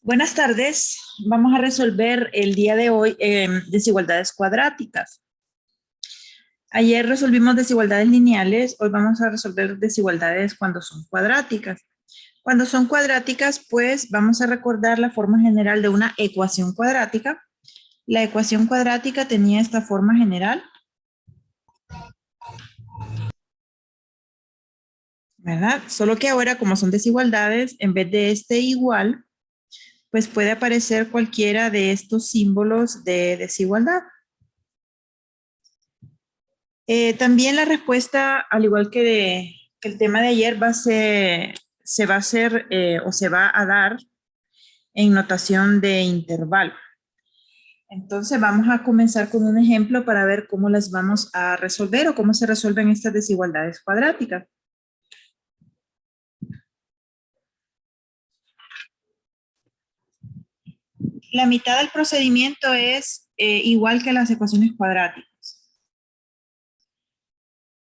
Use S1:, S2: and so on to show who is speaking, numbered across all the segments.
S1: Buenas tardes. Vamos a resolver el día de hoy desigualdades cuadráticas. Ayer resolvimos desigualdades lineales, hoy vamos a resolver desigualdades cuando son cuadráticas. Cuando son cuadráticas, pues vamos a recordar la forma general de una ecuación cuadrática. La ecuación cuadrática tenía esta forma general, ¿verdad? Solo que ahora, como son desigualdades, en vez de este igual, pues puede aparecer cualquiera de estos símbolos de desigualdad. También la respuesta, al igual que el tema de ayer, se va a hacer o se va a dar en notación de intervalo. Entonces vamos a comenzar con un ejemplo para ver cómo las vamos a resolver o cómo se resuelven estas desigualdades cuadráticas. La mitad del procedimiento es igual que las ecuaciones cuadráticas.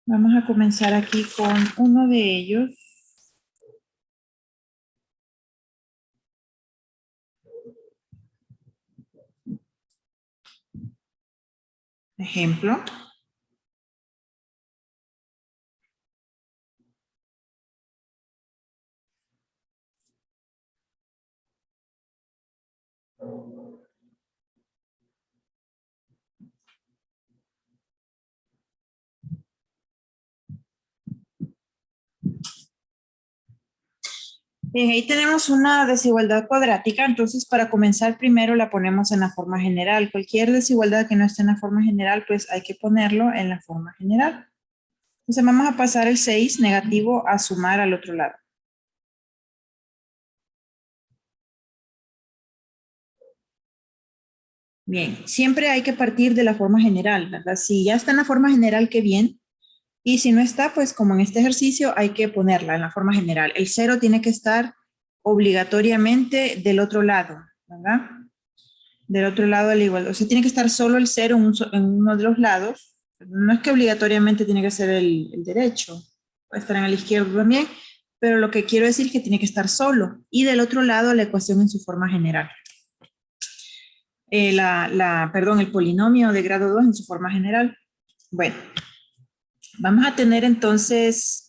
S1: Vamos a comenzar aquí con uno de ellos. Ejemplo. Bien, ahí tenemos una desigualdad cuadrática, entonces para comenzar primero la ponemos en la forma general. Cualquier desigualdad que no esté en la forma general, pues hay que ponerlo en la forma general. Entonces vamos a pasar el 6 negativo a sumar al otro lado. Bien, siempre hay que partir de la forma general, ¿verdad? Si ya está en la forma general, qué bien. Y si no está, pues como en este ejercicio, hay que ponerla en la forma general. El 0 tiene que estar obligatoriamente del otro lado, ¿verdad? Del otro lado al igual. O sea, tiene que estar solo el 0 en uno de los lados. No es que obligatoriamente tiene que ser el derecho. Puede estar en el izquierdo también. Pero lo que quiero decir es que tiene que estar solo. Y del otro lado la ecuación en su forma general. Perdón, el polinomio de grado 2 en su forma general. Bueno, vamos a tener entonces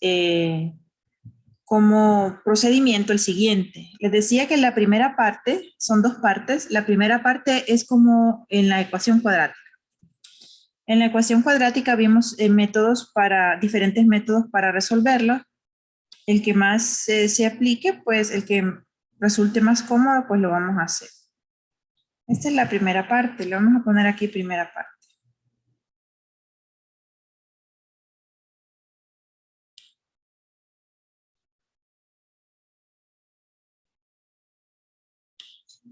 S1: como procedimiento el siguiente. Les decía que la primera parte, son dos partes. La primera parte es como en la ecuación cuadrática. En la ecuación cuadrática vimos diferentes métodos para resolverla. El que más se aplique, pues el que resulte más cómodo, pues lo vamos a hacer. Esta es la primera parte, le vamos a poner aquí primera parte.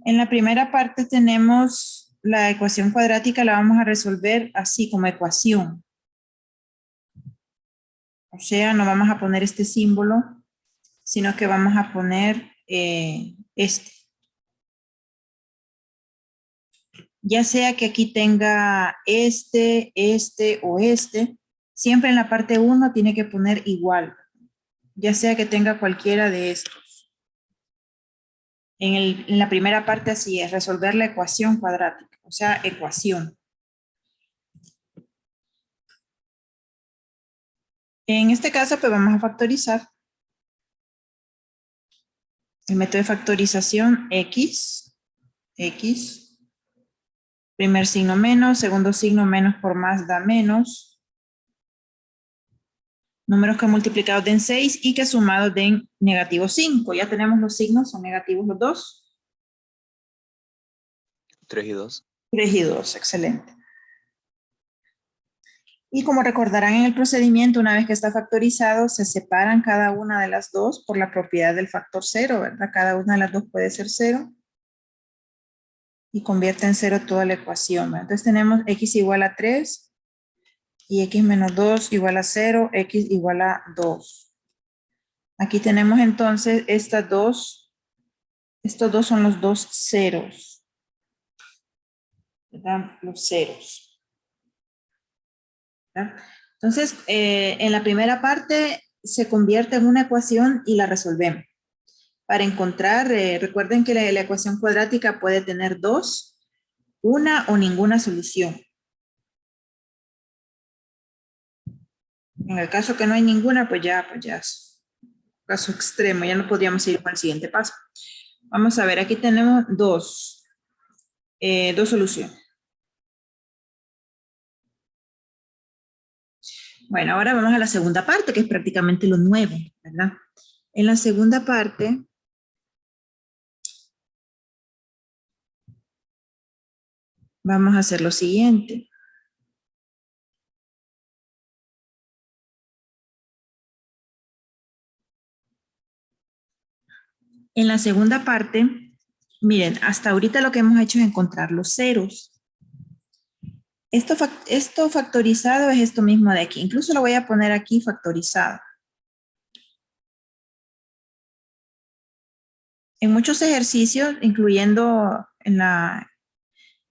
S1: En la primera parte tenemos la ecuación cuadrática, la vamos a resolver así como ecuación. O sea, no vamos a poner este símbolo, sino que vamos a poner este. Ya sea que aquí tenga este o este, siempre en la parte 1 tiene que poner igual, ya sea que tenga cualquiera de estos. En la primera parte así es, resolver la ecuación cuadrática, o sea, ecuación. En este caso, pues vamos a factorizar. El método de factorización x, primer signo menos, segundo signo menos por más da menos. Números que multiplicados den 6 y que sumados den negativo 5. Ya tenemos los signos, son negativos los dos.
S2: 3 y 2.
S1: 3 y 2, excelente. Y como recordarán en el procedimiento, una vez que está factorizado, se separan cada una de las dos por la propiedad del factor 0, ¿verdad? Cada una de las dos puede ser 0. Y convierte en 0 toda la ecuación, ¿verdad? Entonces tenemos x igual a 3 y x menos 2 igual a 0, x igual a 2. Aquí tenemos entonces estos dos son los dos ceros, ¿verdad? Los ceros, ¿verdad? Entonces, en la primera parte se convierte en una ecuación y la resolvemos. Para encontrar, recuerden que la ecuación cuadrática puede tener dos, una o ninguna solución. En el caso que no hay ninguna, pues ya es caso extremo, ya no podríamos ir con el siguiente paso. Vamos a ver, aquí tenemos dos soluciones. Bueno, ahora vamos a la segunda parte, que es prácticamente lo nuevo, ¿verdad? En la segunda parte, vamos a hacer lo siguiente. En la segunda parte, miren, hasta ahorita lo que hemos hecho es encontrar los ceros. Esto factorizado es esto mismo de aquí. Incluso lo voy a poner aquí factorizado. En muchos ejercicios, incluyendo en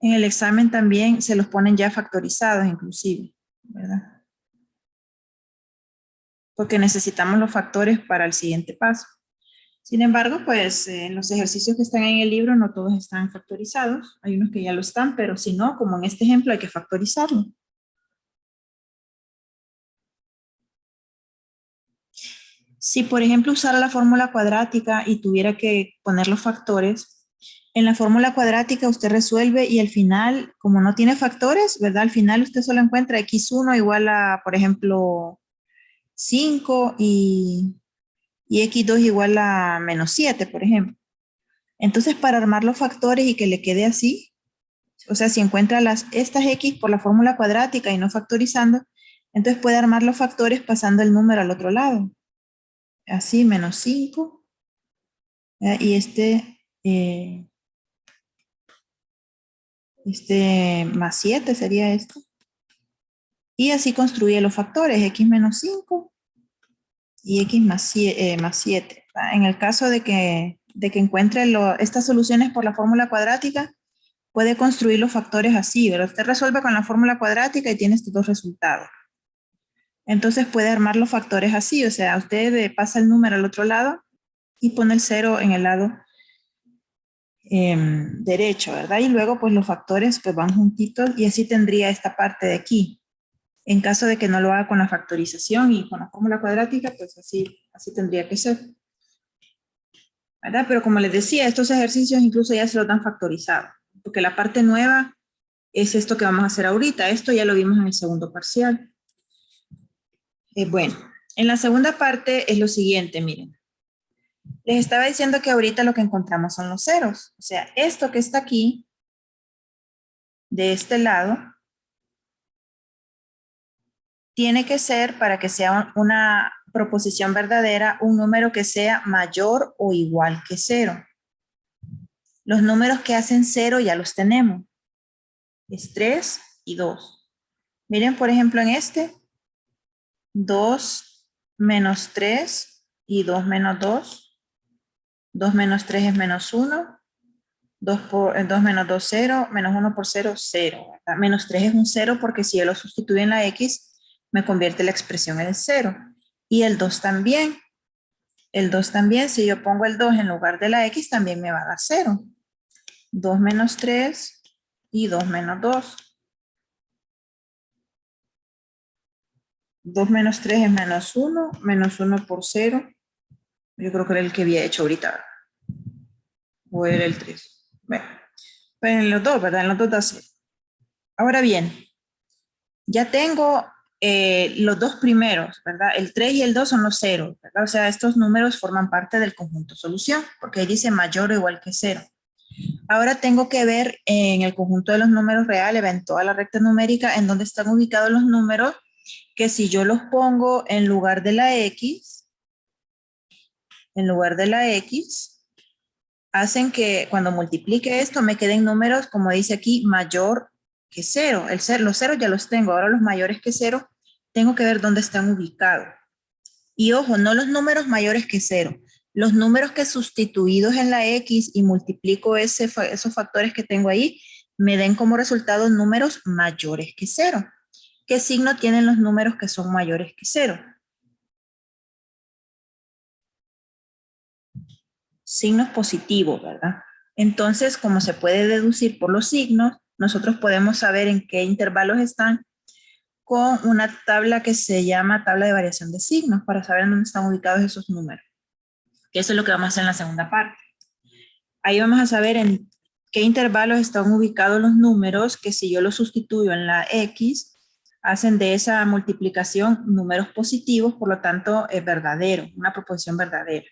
S1: el examen también, se los ponen ya factorizados inclusive, ¿verdad? Porque necesitamos los factores para el siguiente paso. Sin embargo, pues en los ejercicios que están en el libro no todos están factorizados. Hay unos que ya lo están, pero si no, como en este ejemplo, hay que factorizarlo. Si, por ejemplo, usara la fórmula cuadrática y tuviera que poner los factores, en la fórmula cuadrática usted resuelve y al final, como no tiene factores, ¿verdad? Al final usted solo encuentra x1 igual a, por ejemplo, 5 y x2 igual a -7, por ejemplo. Entonces, para armar los factores y que le quede así, o sea, si encuentra estas x por la fórmula cuadrática y no factorizando, entonces puede armar los factores pasando el número al otro lado. Así, -5. Y más 7 sería esto. Y así construye los factores, x menos 5 y x más 7. En el caso de que encuentre estas soluciones por la fórmula cuadrática, puede construir los factores así, ¿verdad? Usted resuelve con la fórmula cuadrática y tiene estos dos resultados. Entonces puede armar los factores así, o sea, usted pasa el número al otro lado y pone el 0 en el lado derecho, ¿verdad? Y luego pues los factores pues van juntitos y así tendría esta parte de aquí. En caso de que no lo haga con la factorización y con la fórmula cuadrática, pues así tendría que ser, ¿verdad? Pero como les decía, estos ejercicios incluso ya se los dan factorizados, porque la parte nueva es esto que vamos a hacer ahorita. Esto ya lo vimos en el segundo parcial. Bueno, en la segunda parte es lo siguiente, miren. Les estaba diciendo que ahorita lo que encontramos son los ceros. O sea, esto que está aquí, de este lado, tiene que ser, para que sea una proposición verdadera, un número que sea mayor o igual que 0. Los números que hacen 0 ya los tenemos. Es 3 y 2. Miren, por ejemplo, en este, 2 menos 3 y 2 menos 2. 2 menos 3 es -1. 2 menos 2, 0. Menos 1 por 0, 0. ¿Verdad? Menos 3 es un 0 porque si yo lo sustituyo en la x, me convierte la expresión en 0. Y el 2 también. El 2 también, si yo pongo el 2 en lugar de la x, también me va a dar 0. 2 menos 3 y 2 menos 2. 2 menos 3 es -1. -1 por 0. Yo creo que era el que había hecho ahorita. O era el 3. Bueno, pero en los dos, ¿verdad? En los dos da 0. Ahora bien, ya tengo los dos primeros, ¿verdad? El 3 y el 2 son los ceros, ¿verdad? O sea, estos números forman parte del conjunto solución, porque ahí dice mayor o igual que 0. Ahora tengo que ver en el conjunto de los números reales, en toda la recta numérica, en dónde están ubicados los números, que si yo los pongo en lugar de la x, hacen que cuando multiplique esto me queden números, como dice aquí, mayor que 0. Los ceros ya los tengo, ahora los mayores que 0, tengo que ver dónde están ubicados. Y ojo, no los números mayores que 0, los números que sustituidos en la x y multiplico esos factores que tengo ahí, me den como resultado números mayores que 0. ¿Qué signo tienen los números que son mayores que 0? signos positivos, ¿verdad? Entonces, como se puede deducir por los signos, nosotros podemos saber en qué intervalos están con una tabla que se llama tabla de variación de signos para saber dónde están ubicados esos números. Que eso es lo que vamos a hacer en la segunda parte. Ahí vamos a saber en qué intervalos están ubicados los números que si yo los sustituyo en la X, hacen de esa multiplicación números positivos, por lo tanto es verdadero, una proposición verdadera.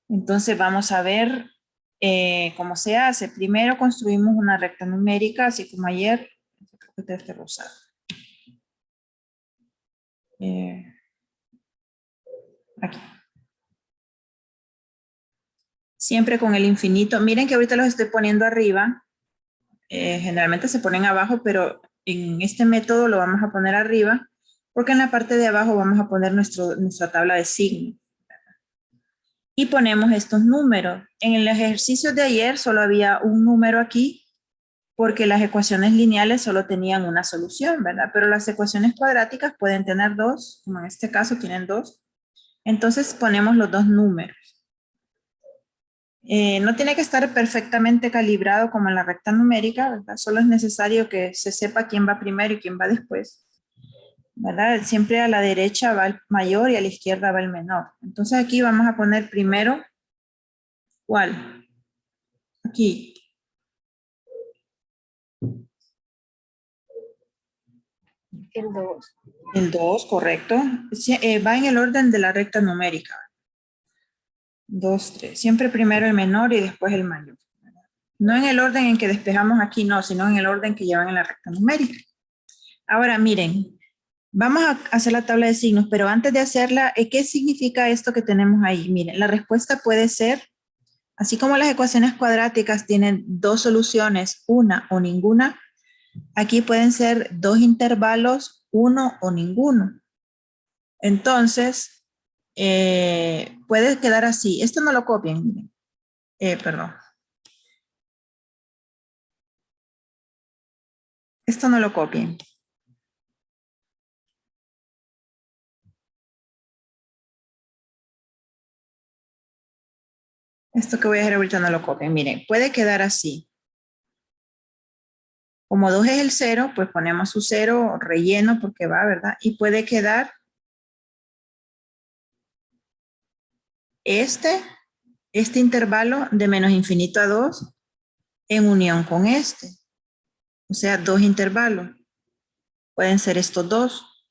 S1: Entonces vamos a ver cómo se hace. Primero construimos una recta numérica, así como ayer. Este rosado. Aquí. Siempre con el infinito. Miren que ahorita los estoy poniendo arriba. Generalmente se ponen abajo, pero en este método lo vamos a poner arriba, porque en la parte de abajo vamos a poner nuestra tabla de signos. Y ponemos estos números. En el ejercicio de ayer solo había un número aquí, porque las ecuaciones lineales solo tenían una solución, ¿verdad? Pero las ecuaciones cuadráticas pueden tener dos, como en este caso tienen dos. Entonces ponemos los dos números. No tiene que estar perfectamente calibrado como en la recta numérica, ¿verdad? Solo es necesario que se sepa quién va primero y quién va después, ¿verdad? Siempre a la derecha va el mayor y a la izquierda va el menor. Entonces aquí vamos a poner primero, ¿cuál? Aquí.
S2: El 2.
S1: El 2, correcto. Va en el orden de la recta numérica. 2, 3. Siempre primero el menor y después el mayor. No en el orden en que despejamos aquí, no, sino en el orden que llevan en la recta numérica. Ahora miren, vamos a hacer la tabla de signos, pero antes de hacerla, ¿qué significa esto que tenemos ahí? Miren, la respuesta puede ser, así como las ecuaciones cuadráticas tienen dos soluciones, una o ninguna, aquí pueden ser dos intervalos, uno o ninguno. Entonces, puede quedar así. Esto no lo copien, miren. Perdón. Esto no lo copien. Esto que voy a hacer ahorita no lo copien. Miren, puede quedar así. Como 2 es el 0, pues ponemos su 0 relleno porque va, ¿verdad? Y puede quedar este intervalo de menos infinito a 2 en unión con este. O sea, dos intervalos. Pueden ser estos dos.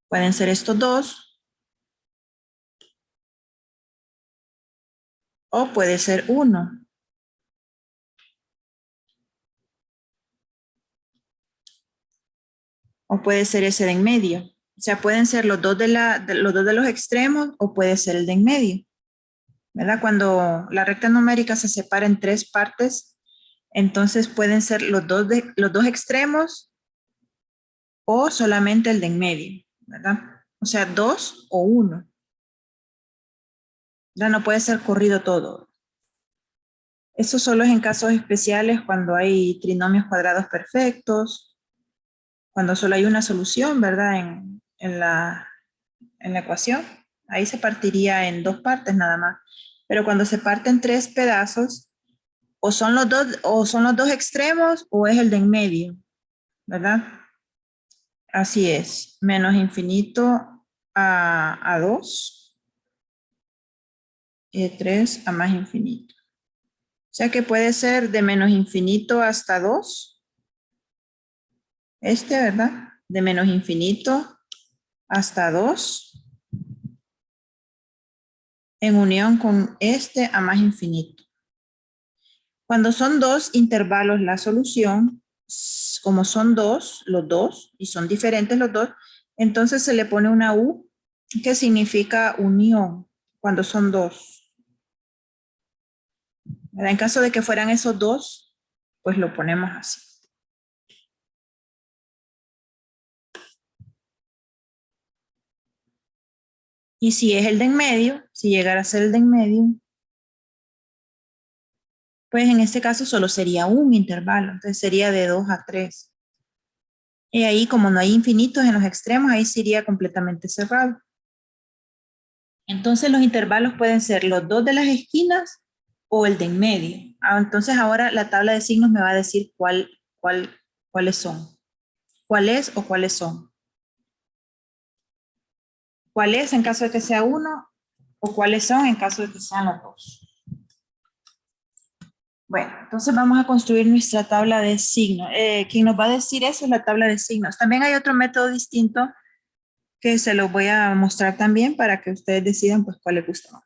S1: Pueden ser estos dos. O puede ser uno. O puede ser ese de en medio. O sea, pueden ser los dos de los extremos o puede ser el de en medio. ¿Verdad? Cuando la recta numérica se separa en tres partes, entonces pueden ser los dos extremos o solamente el de en medio, ¿verdad? O sea, 2 o 1. Ya no puede ser corrido todo. Eso solo es en casos especiales cuando hay trinomios cuadrados perfectos, cuando solo hay una solución, ¿verdad? En la ecuación. Ahí se partiría en dos partes nada más. Pero cuando se parte en tres pedazos, o son los dos extremos o es el de en medio, ¿verdad? Así es, menos infinito a 2, 3 a más infinito. O sea que puede ser de menos infinito hasta 2. ¿Verdad? De menos infinito hasta 2. En unión con a más infinito. Cuando son dos intervalos la solución, como son los dos, y son diferentes los dos, entonces se le pone una U que significa unión, cuando son dos. ¿Verdad? En caso de que fueran esos dos, pues lo ponemos así. Y si es el de en medio, si llegara a ser el de en medio, pues en este caso solo sería un intervalo, entonces sería de 2 a 3. Y ahí, como no hay infinitos en los extremos, ahí sería completamente cerrado. Entonces los intervalos pueden ser los dos de las esquinas o el de en medio. Entonces ahora la tabla de signos me va a decir cuáles son. ¿Cuál es o cuáles son? ¿Cuál es en caso de que sea uno o cuáles son en caso de que sean los dos? Bueno, entonces vamos a construir nuestra tabla de signos. Quien nos va a decir eso es la tabla de signos. También hay otro método distinto que se los voy a mostrar también para que ustedes decidan pues cuál les gusta más.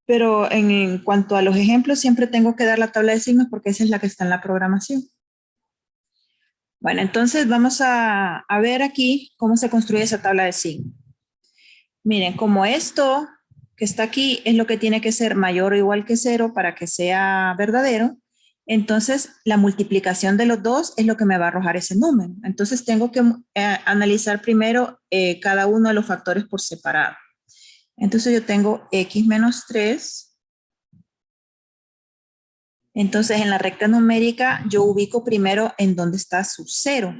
S1: Pero en cuanto a los ejemplos, siempre tengo que dar la tabla de signos porque esa es la que está en la programación. Bueno, entonces vamos a ver aquí cómo se construye esa tabla de signos. Miren, como esto que está aquí es lo que tiene que ser mayor o igual que 0 para que sea verdadero, entonces la multiplicación de los dos es lo que me va a arrojar ese número. Entonces tengo que analizar primero cada uno de los factores por separado. Entonces yo tengo x menos 3. Entonces en la recta numérica yo ubico primero en dónde está su 0.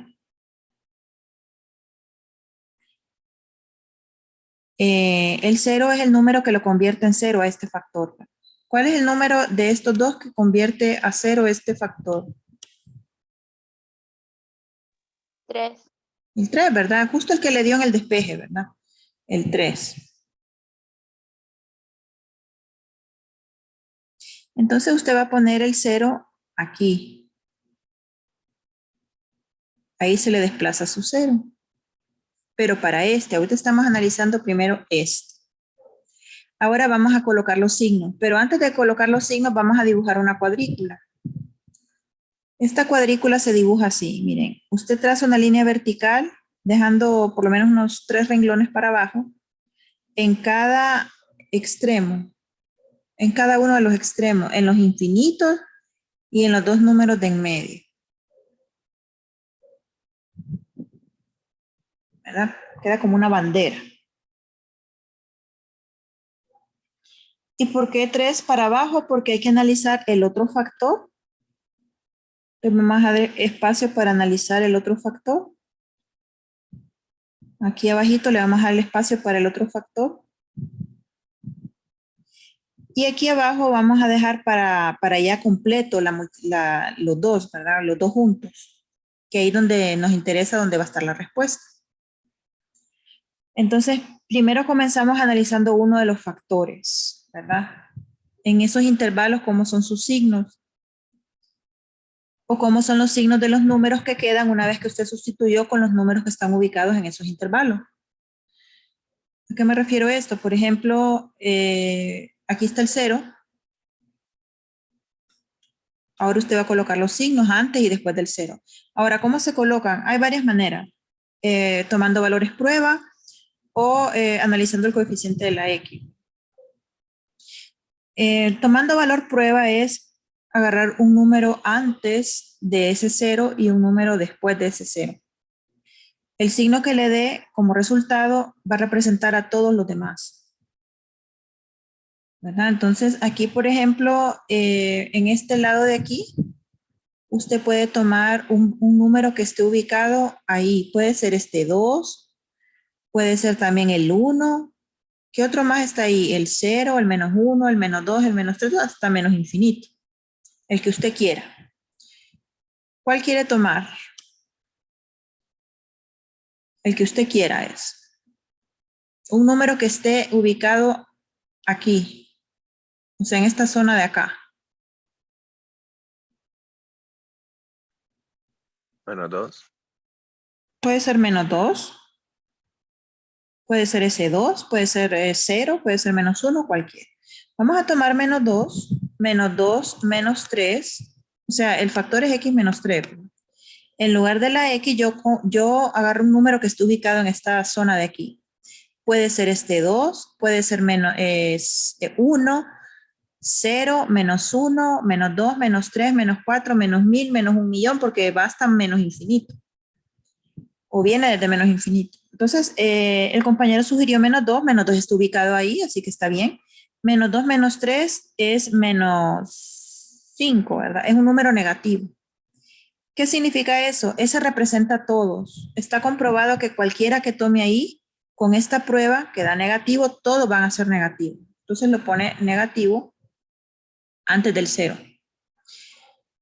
S1: El 0 es el número que lo convierte en 0 a este factor. ¿Cuál es el número de estos dos que convierte a 0 este factor?
S2: 3.
S1: El 3, ¿verdad? Justo el que le dio en el despeje, ¿verdad? El 3. Entonces usted va a poner el 0 aquí. Ahí se le desplaza su 0. Pero para este, ahorita estamos analizando primero este. Ahora vamos a colocar los signos, pero antes de colocar los signos vamos a dibujar una cuadrícula. Esta cuadrícula se dibuja así, miren. Usted traza una línea vertical, dejando por lo menos unos 3 renglones para abajo, en cada extremo, en cada uno de los extremos, en los infinitos y en los dos números de en medio. ¿Verdad? Queda como una bandera. ¿Y por qué 3 para abajo? Porque hay que analizar el otro factor. Vamos a dar espacio para analizar el otro factor. Aquí abajito le vamos a dar el espacio para el otro factor. Y aquí abajo vamos a dejar para ya completo los dos, ¿verdad? Los dos juntos. Que ahí donde nos interesa, donde va a estar la respuesta. Entonces, primero comenzamos analizando uno de los factores, ¿verdad? En esos intervalos, ¿cómo son sus signos? O cómo son los signos de los números que quedan una vez que usted sustituyó con los números que están ubicados en esos intervalos. ¿A qué me refiero esto? Por ejemplo, aquí está el 0. Ahora usted va a colocar los signos antes y después del 0. Ahora, ¿cómo se colocan? Hay varias maneras. Tomando valores prueba o analizando el coeficiente de la X. Tomando valor prueba es agarrar un número antes de ese 0 y un número después de ese 0. El signo que le dé como resultado va a representar a todos los demás. ¿Verdad? Entonces, aquí, por ejemplo, en este lado de aquí, usted puede tomar un número que esté ubicado ahí. Puede ser este 2, puede ser también el 1. ¿Qué otro más está ahí? El 0, el menos 1, el menos 2, el menos 3, hasta menos infinito. El que usted quiera. ¿Cuál quiere tomar? El que usted quiera es. Un número que esté ubicado aquí. O sea, en esta zona de acá.
S3: Menos 2.
S1: Puede ser menos 2. Puede ser ese 2. Puede ser 0. Puede ser menos 1. Cualquiera. Vamos a tomar menos 2. Menos 2. Menos 3. O sea, el factor es x menos 3. En lugar de la x, yo agarro un número que esté ubicado en esta zona de aquí. Puede ser este 2. Puede ser menos 1. 0, menos 1, menos 2, menos 3, menos 4, menos 1000, menos 1.000.000, porque va hasta menos infinito. O viene desde menos infinito. Entonces, el compañero sugirió menos 2 está ubicado ahí, así que está bien. Menos 2 menos 3 es menos 5, ¿verdad? Es un número negativo. ¿Qué significa eso? Ese representa a todos. Está comprobado que cualquiera que tome ahí con esta prueba que da negativo, todos van a ser negativos. Entonces lo pone negativo antes del 0.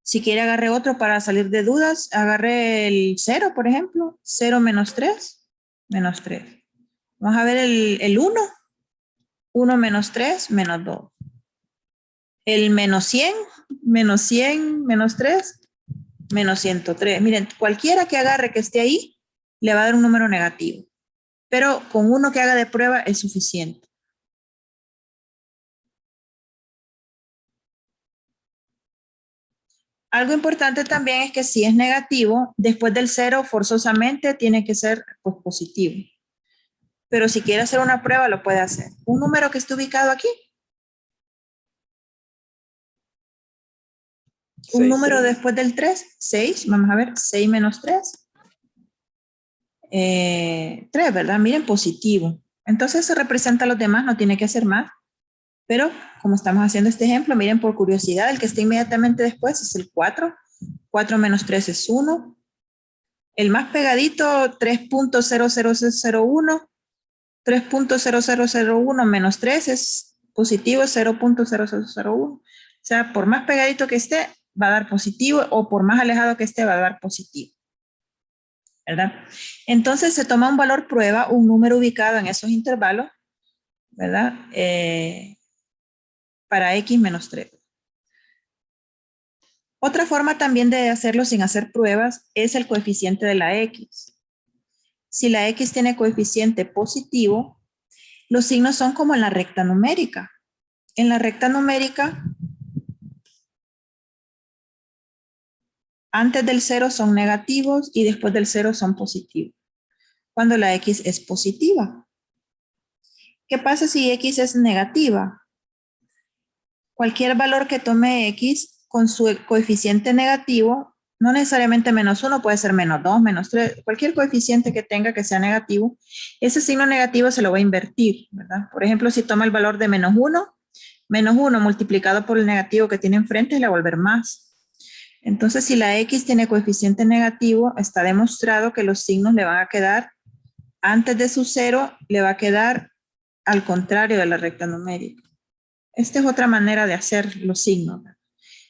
S1: Si quiere agarre otro para salir de dudas, agarre el 0, por ejemplo. 0 menos 3, menos 3. Vamos a ver el 1. 1 menos 3, menos 2. El menos 100, menos 3, menos 103. Miren, cualquiera que agarre que esté ahí, le va a dar un número negativo. Pero con uno que haga de prueba es suficiente. Algo importante también es que si es negativo, después del 0 forzosamente tiene que ser pues, positivo. Pero si quiere hacer una prueba, lo puede hacer. Un número que esté ubicado aquí. Un
S3: 6.
S1: número después del 3, 6. Vamos a ver, 6 menos 3. 3, ¿verdad? Miren, positivo. Entonces se representa a los demás, no tiene que hacer más. Pero como estamos haciendo este ejemplo, miren por curiosidad, el que está inmediatamente después es el 4. 4 menos 3 es 1. El más pegadito, 3.0001. 3.0001 menos 3 es positivo, 0.0001. O sea, por más pegadito que esté, va a dar positivo, o por más alejado que esté, va a dar positivo. ¿Verdad? Entonces se toma un valor prueba, un número ubicado en esos intervalos, ¿verdad? Para x menos 3. Otra forma también de hacerlo sin hacer pruebas es el coeficiente de la x. Si la x tiene coeficiente positivo, los signos son como en la recta numérica. En la recta numérica, antes del 0 son negativos y después del 0 son positivos. Cuando la x es positiva. ¿Qué pasa si x es negativa? Cualquier valor que tome x con su coeficiente negativo, no necesariamente menos 1, puede ser menos 2, menos 3, cualquier coeficiente que tenga que sea negativo, ese signo negativo se lo va a invertir, ¿verdad? Por ejemplo, si toma el valor de menos 1 multiplicado por el negativo que tiene enfrente, le va a volver más. Entonces, si la x tiene coeficiente negativo, está demostrado que los signos le van a quedar, antes de su 0, le va a quedar al contrario de la recta numérica. Esta es otra manera de hacer los signos.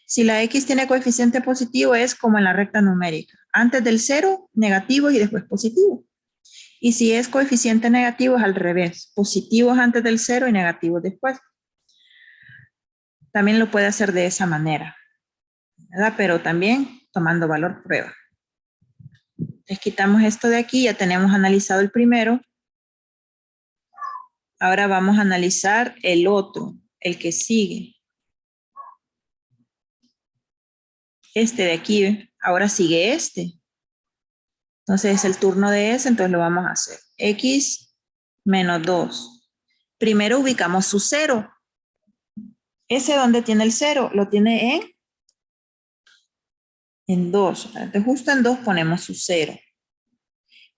S1: Si la x tiene coeficiente positivo, es como en la recta numérica. Antes del 0, negativo y después positivo. Y si es coeficiente negativo, es al revés. Positivos antes del 0 y negativos después. También lo puede hacer de esa manera, ¿verdad? Pero también tomando valor prueba. Les quitamos esto de aquí, ya tenemos analizado el primero. Ahora vamos a analizar el otro, el que sigue. Este de aquí, ahora sigue este. Entonces es el turno de ese, entonces lo vamos a hacer. X menos 2. Primero ubicamos su 0. Ese donde tiene el 0, lo tiene en 2. Entonces justo en 2 ponemos su 0.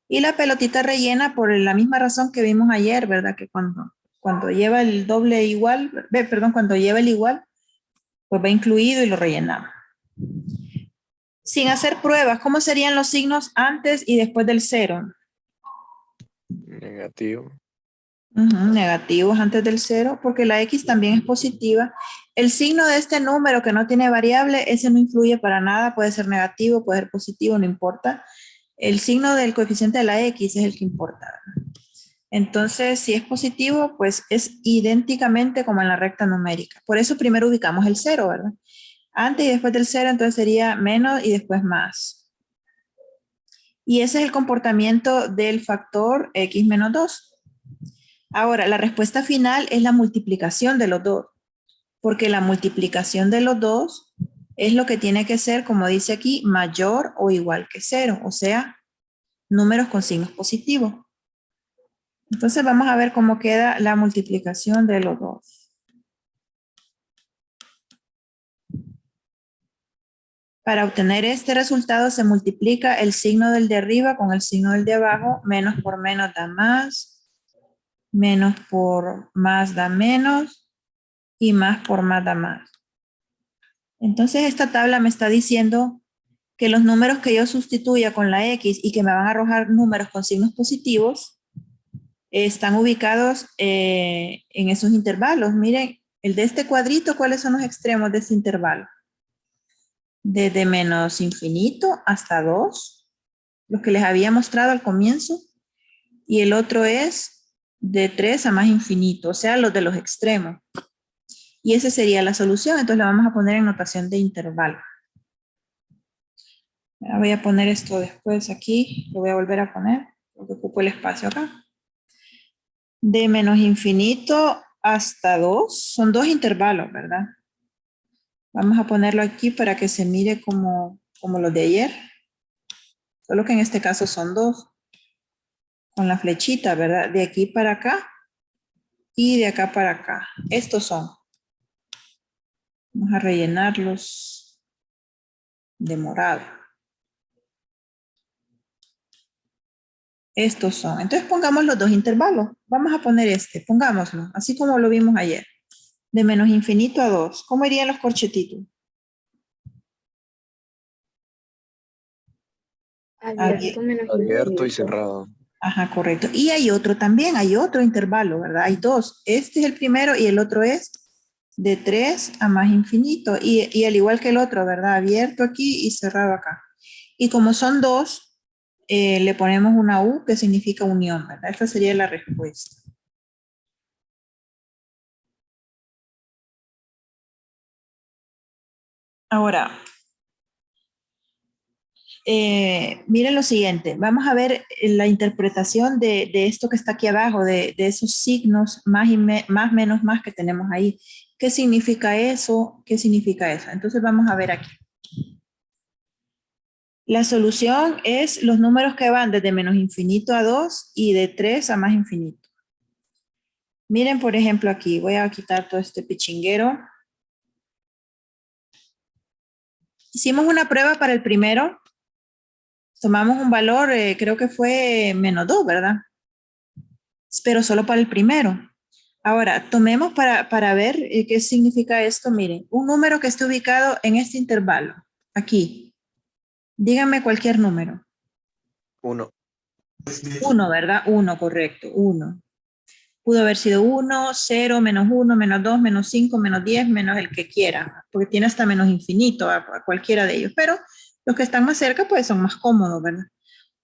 S1: Y la pelotita rellena por la misma razón que vimos ayer, ¿verdad? Que cuando lleva el doble igual, perdón, cuando lleva el igual, pues va incluido y lo rellenamos. Sin hacer pruebas, ¿cómo serían los signos antes y después del 0?
S3: Negativo.
S1: Negativos antes del 0, porque la x también es positiva. El signo de este número que no tiene variable, ese no influye para nada, puede ser negativo, puede ser positivo, no importa. El signo del coeficiente de la x es el que importa. Entonces, si es positivo, pues es idénticamente como en la recta numérica. Por eso primero ubicamos el 0, ¿verdad? Antes y después del 0, entonces sería menos y después más. Y ese es el comportamiento del factor x menos 2. Ahora, la respuesta final es la multiplicación de los dos, porque la multiplicación de los dos es lo que tiene que ser, como dice aquí, mayor o igual que 0, o sea, números con signos positivos. Entonces vamos a ver cómo queda la multiplicación de los dos. Para obtener este resultado se multiplica el signo del de arriba con el signo del de abajo, menos por menos da más, menos por más da menos, y más por más da más. Entonces esta tabla me está diciendo que los números que yo sustituya con la X y que me van a arrojar números con signos positivos, están ubicados en esos intervalos. Miren, el de este cuadrito, ¿cuáles son los extremos de este intervalo? Desde menos infinito hasta 2, los que les había mostrado al comienzo, y el otro es de 3 a más infinito, o sea, los de los extremos. Y esa sería la solución, entonces la vamos a poner en notación de intervalo. Ahora voy a poner esto después aquí, lo voy a volver a poner, porque ocupo el espacio acá. De menos infinito hasta 2, son 2 intervalos, ¿verdad? Vamos a ponerlo aquí para que se mire como los de ayer. Solo que en este caso son 2. Con la flechita, ¿verdad? De aquí para acá y de acá para acá. Estos son. Vamos a rellenarlos de morado. Estos son. Entonces pongamos los 2 intervalos. Vamos a poner este, pongámoslo, así como lo vimos ayer. De menos infinito a 2. ¿Cómo irían los corchetitos?
S3: Abierto menos
S4: Abierto y
S3: infinito.
S4: cerrado.
S1: Ajá, correcto. Y hay otro también, hay otro intervalo, ¿verdad? Hay 2. Este es el primero y el otro es de 3 a más infinito. Y al igual que el otro, ¿verdad? Abierto aquí y cerrado acá. Y como son 2, le ponemos una U que significa unión, ¿verdad? Esta sería la respuesta. Ahora, miren lo siguiente. Vamos a ver la interpretación de esto que está aquí abajo, de esos signos más, más, menos, más que tenemos ahí. ¿Qué significa eso? ¿Qué significa eso? Entonces vamos a ver aquí. La solución es los números que van desde menos infinito a 2 y de 3 a más infinito. Miren, por ejemplo, aquí. Voy a quitar todo este pichinguero. Hicimos una prueba para el primero. Tomamos un valor, creo que fue menos 2, ¿verdad? Pero solo para el primero. Ahora, tomemos para ver qué significa esto. Miren, un número que esté ubicado en este intervalo. Aquí. Díganme cualquier número.
S4: 1.
S1: 1, ¿verdad? 1, correcto. 1. Pudo haber sido 1, 0, menos 1, menos 2, menos 5, menos 10, menos el que quiera, porque tiene hasta menos infinito a cualquiera de ellos. Pero los que están más cerca, pues son más cómodos, ¿verdad?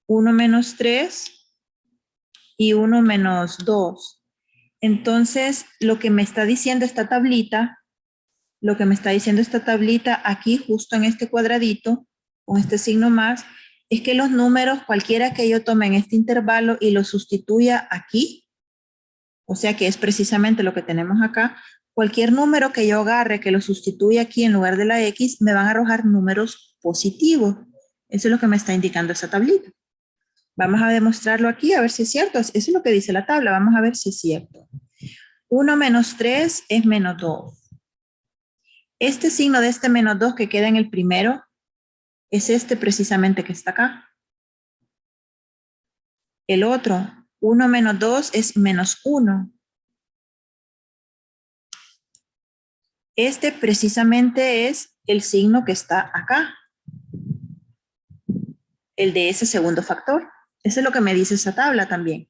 S1: 1 menos 3 y 1 menos 2. Entonces, lo que me está diciendo esta tablita, aquí justo en este cuadradito, con este signo más, es que los números, cualquiera que yo tome en este intervalo y los sustituya aquí, o sea que es precisamente lo que tenemos acá, cualquier número que yo agarre, que lo sustituya aquí en lugar de la X, me van a arrojar números positivos. Eso es lo que me está indicando esa tablita. Vamos a demostrarlo aquí, a ver si es cierto. Eso es lo que dice la tabla. Vamos a ver si es cierto. 1 menos 3 es menos 2. Este signo de este menos 2 que queda en el primero es este precisamente que está acá. El otro, 1 menos 2 es menos 1. Este precisamente es el signo que está acá. El de ese segundo factor. Eso es lo que me dice esa tabla también.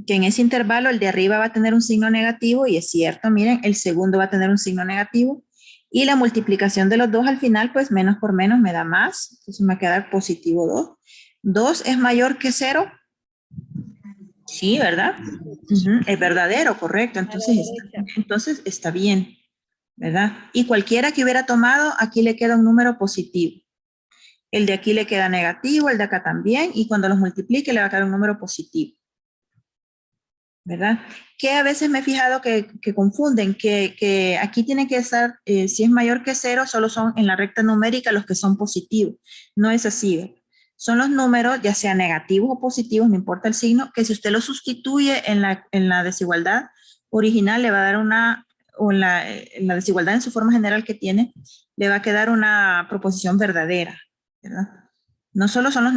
S1: Que en ese intervalo el de arriba va a tener un signo negativo y es cierto, miren, el segundo va a tener un signo negativo y la multiplicación de los dos al final, pues menos por menos me da más. Entonces me va a quedar positivo 2. 2 es mayor que 0. Sí, ¿verdad? Es verdadero, correcto. Entonces está bien, ¿verdad? Y cualquiera que hubiera tomado, aquí le queda un número positivo. El de aquí le queda negativo, el de acá también, y cuando los multiplique le va a quedar un número positivo. ¿Verdad? Que a veces me he fijado que confunden, que aquí tiene que estar, si es mayor que 0, solo son en la recta numérica los que son positivos. No es así, ¿verdad? Son los números, ya sean negativos o positivos, no importa el signo, que si usted los sustituye en la desigualdad original, le va a dar una, o en la desigualdad en su forma general que tiene, le va a quedar una proposición verdadera, ¿verdad? No solo son los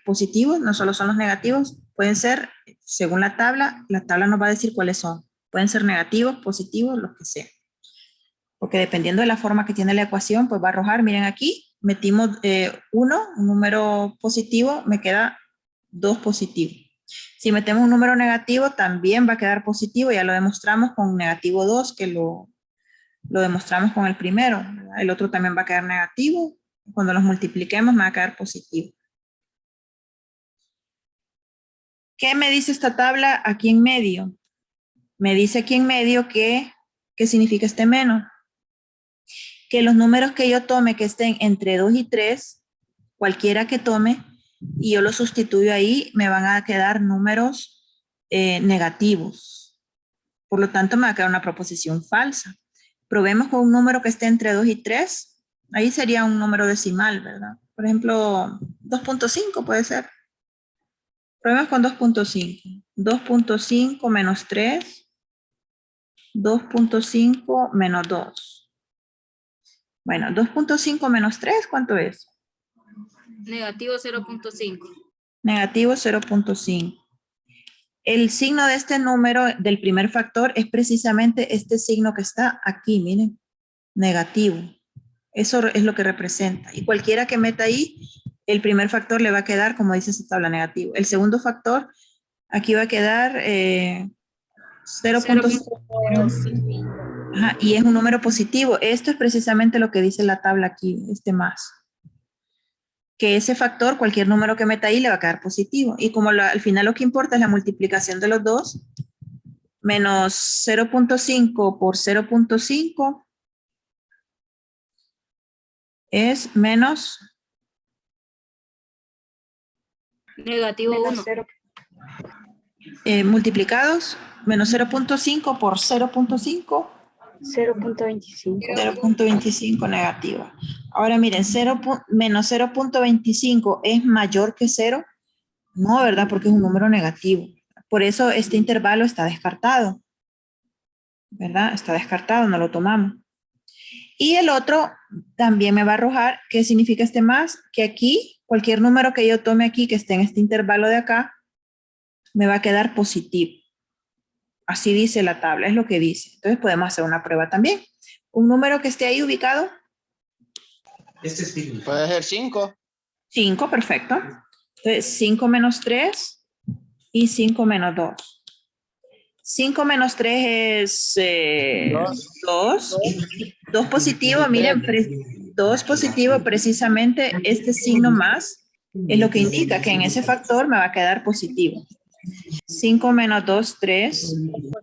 S1: positivos, no solo son los negativos, pueden ser, según la tabla nos va a decir cuáles son. Pueden ser negativos, positivos, los que sean. Porque dependiendo de la forma que tiene la ecuación, pues va a arrojar, miren aquí, metimos 1, un número positivo, me queda 2 positivo. Si metemos un número negativo, también va a quedar positivo. Ya lo demostramos con negativo 2, que lo demostramos con el primero, ¿verdad? El otro también va a quedar negativo. Cuando los multipliquemos, me va a quedar positivo. ¿Qué me dice esta tabla aquí en medio? Me dice aquí en medio que, ¿qué significa este menos? Que los números que yo tome que estén entre 2 y 3, cualquiera que tome, y yo los sustituyo ahí, me van a quedar números negativos. Por lo tanto, me va a quedar una proposición falsa. Probemos con un número que esté entre 2 y 3. Ahí sería un número decimal, ¿verdad? Por ejemplo, 2.5 puede ser. Probemos con 2.5. 2.5 menos 3. 2.5 menos 2. Bueno, 2.5 menos 3, ¿cuánto es?
S3: Negativo 0.5.
S1: Negativo 0.5. El signo de este número del primer factor es precisamente este signo que está aquí, miren, negativo. Eso es lo que representa. Y cualquiera que meta ahí, el primer factor le va a quedar, como dice esa tabla, negativo. El segundo factor, aquí va a quedar 0.5. Ajá, y es un número positivo. Esto es precisamente lo que dice la tabla aquí, este más. Que ese factor, cualquier número que meta ahí, le va a quedar positivo. Y como al final lo que importa es la multiplicación de los dos, menos 0.5 por 0.5 es menos
S3: Negativo 1.
S1: multiplicados, menos 0.5 por 0.5,
S4: 0.25.
S1: 0.25 negativa. Ahora miren, menos 0.25 es mayor que 0. No, ¿verdad? Porque es un número negativo. Por eso este intervalo está descartado. ¿Verdad? Está descartado, no lo tomamos. Y el otro también me va a arrojar, ¿qué significa este más? Que aquí, cualquier número que yo tome aquí que esté en este intervalo de acá, me va a quedar positivo. Así dice la tabla, es lo que dice. Entonces podemos hacer una prueba también. Un número que esté ahí ubicado.
S5: Puede ser 5.
S1: 5, perfecto. Entonces 5 menos 3 y 5 menos 2. 5 menos 3 es 2. 2 positivo, miren, 2 positivo, precisamente este signo más es lo que indica que en ese factor me va a quedar positivo. 5 menos 2, 3.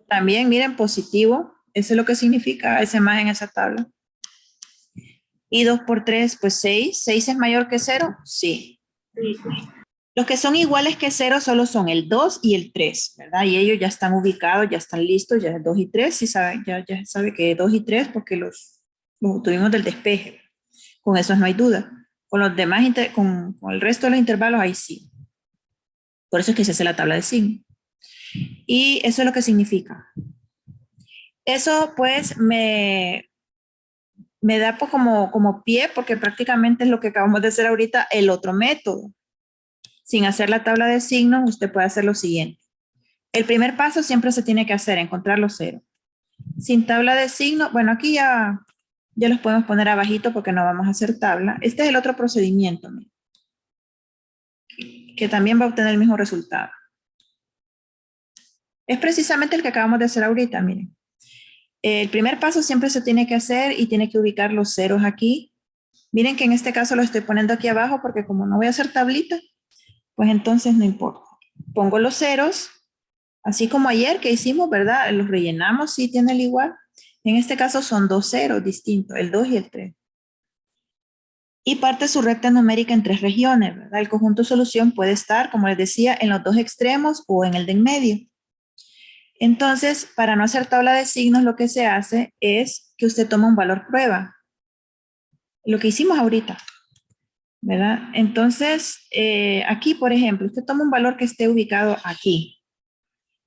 S1: También, miren, positivo. Eso es lo que significa ese más en esa tabla. Y 2 por 3, pues 6. ¿6 es mayor que 0? Sí. Los que son iguales que 0 solo son el 2 y el 3, ¿verdad? Y ellos ya están ubicados, ya están listos, ya es 2 y 3, sí sabe, ya sabe que 2 y 3 porque los obtuvimos del despeje. Con esos no hay duda. Con los demás, con el resto de los intervalos, ahí sí. Por eso es que se hace la tabla de signo. Y eso es lo que significa. Eso pues me da pues como pie, porque prácticamente es lo que acabamos de hacer ahorita, el otro método. Sin hacer la tabla de signos, usted puede hacer lo siguiente. El primer paso siempre se tiene que hacer, encontrar los ceros. Sin tabla de signos, bueno, aquí ya los podemos poner abajito porque no vamos a hacer tabla. Este es el otro procedimiento, que también va a obtener el mismo resultado. Es precisamente el que acabamos de hacer ahorita, miren. El primer paso siempre se tiene que hacer y tiene que ubicar los ceros aquí. Miren que en este caso lo estoy poniendo aquí abajo porque como no voy a hacer tablita, pues entonces no importa. Pongo los ceros, así como ayer que hicimos, ¿verdad? Los rellenamos, sí tiene el igual. En este caso son dos ceros distintos, el 2 y el 3. Y parte su recta numérica en 3 regiones, ¿verdad? El conjunto solución puede estar, como les decía, en los dos extremos o en el de en medio. Entonces, para no hacer tabla de signos, lo que se hace es que usted toma un valor prueba. Lo que hicimos ahorita, ¿verdad? Entonces, aquí, por ejemplo, usted toma un valor que esté ubicado aquí.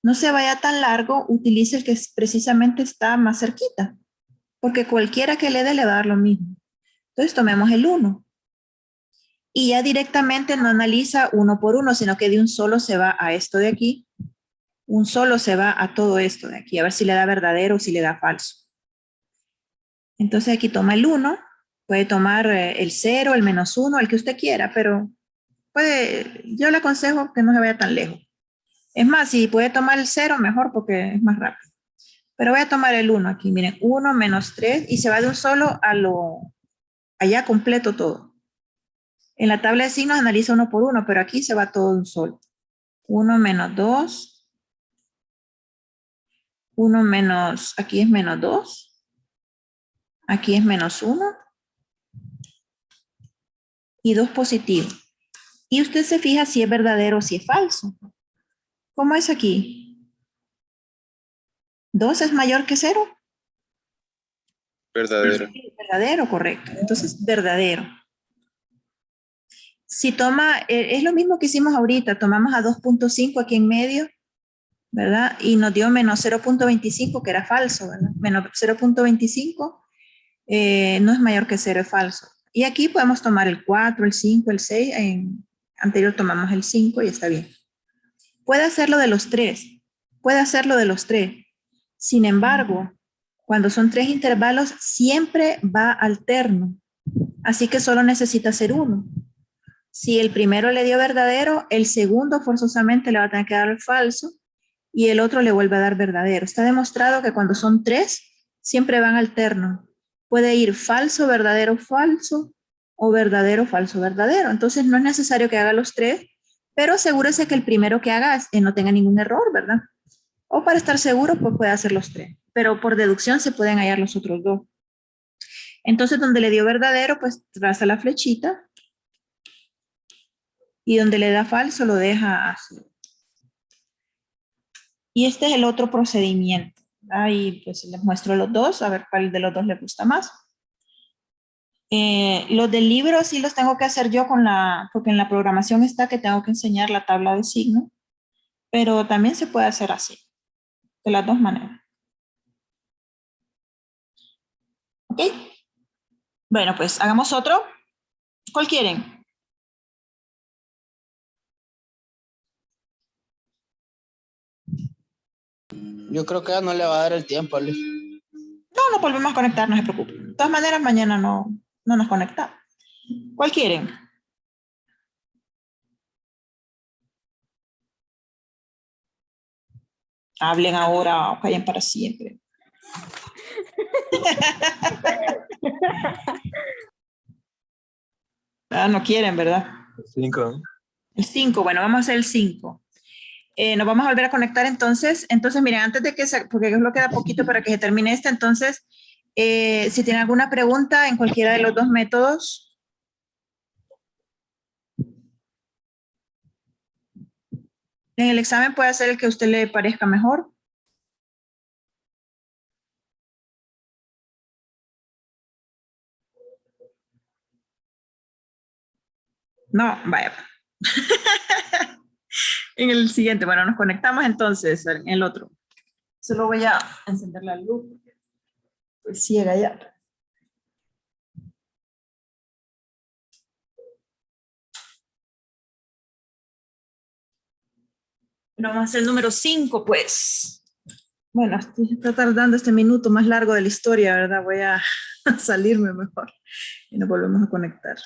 S1: No se vaya tan largo, utilice el que precisamente está más cerquita, porque cualquiera que le dé le va a dar lo mismo. Entonces, tomemos el 1. Y ya directamente no analiza uno por uno, sino que de un solo se va a esto de aquí. Un solo se va a todo esto de aquí, a ver si le da verdadero o si le da falso. Entonces aquí toma el 1, puede tomar el 0, el menos 1, el que usted quiera, pero yo le aconsejo que no se vaya tan lejos. Es más, si puede tomar el 0, mejor porque es más rápido. Pero voy a tomar el 1 aquí. Miren, 1 menos 3 y se va de un solo a lo allá completo todo. En la tabla de signos analiza uno por uno, pero aquí se va todo de un solo. 1 menos 2. 1 menos, aquí es menos 2. Aquí es menos 1. Y 2 positivo. Y usted se fija si es verdadero o si es falso. ¿Cómo es aquí? 2 es mayor que 0.
S5: Verdadero.
S1: Verdadero, correcto. Entonces, verdadero. Si toma, es lo mismo que hicimos ahorita, tomamos a 2.5 aquí en medio, ¿verdad? Y nos dio menos 0.25, que era falso, ¿verdad? Menos 0.25 no es mayor que 0, es falso. Y aquí podemos tomar el 4, el 5, el 6, en anterior tomamos el 5 y está bien. Puede hacerlo de los 3, puede hacerlo de los 3. Sin embargo, cuando son 3 intervalos, siempre va alterno. Así que solo necesita ser 1. Si el primero le dio verdadero, el segundo forzosamente le va a tener que dar el falso y el otro le vuelve a dar verdadero. Está demostrado que cuando son 3, siempre van alterno. Puede ir falso, verdadero, falso o verdadero, falso, verdadero. Entonces no es necesario que haga los 3, pero asegúrese que el primero que haga no tenga ningún error, ¿verdad? O para estar seguro, pues puede hacer los 3. Pero por deducción se pueden hallar los otros 2. Entonces, donde le dio verdadero, pues traza la flechita. Y donde le da falso, lo deja así. Y este es el otro procedimiento. Ahí pues les muestro los dos, a ver cuál de los dos les gusta más. Los del libro sí los tengo que hacer yo porque en la programación está que tengo que enseñar la tabla de signo, pero también se puede hacer así, de las dos maneras. ¿Ok? Bueno, pues hagamos otro. ¿Cuál quieren?
S6: Yo creo que ya no le va a dar el tiempo, Ale.
S1: No, nos volvemos a conectar, no se preocupen. De todas maneras, mañana no nos conectamos. ¿Cuál quieren? Hablen ahora o callen para siempre. No quieren, ¿verdad?
S5: 5.
S1: El 5, bueno, vamos a hacer el 5. Nos vamos a volver a conectar entonces. Entonces, miren, antes de que porque lo queda poquito para que se termine esta, entonces, si tienen alguna pregunta en cualquiera de los dos métodos. En el examen puede ser el que a usted le parezca mejor. No, vaya. En el siguiente, bueno, nos conectamos entonces en el otro. Solo voy a encender la luz. Pues ciega ya. Bueno, vamos a hacer el número 5, pues. Bueno, está tardando este minuto más largo de la historia, ¿verdad? Voy a salirme mejor y nos volvemos a conectar.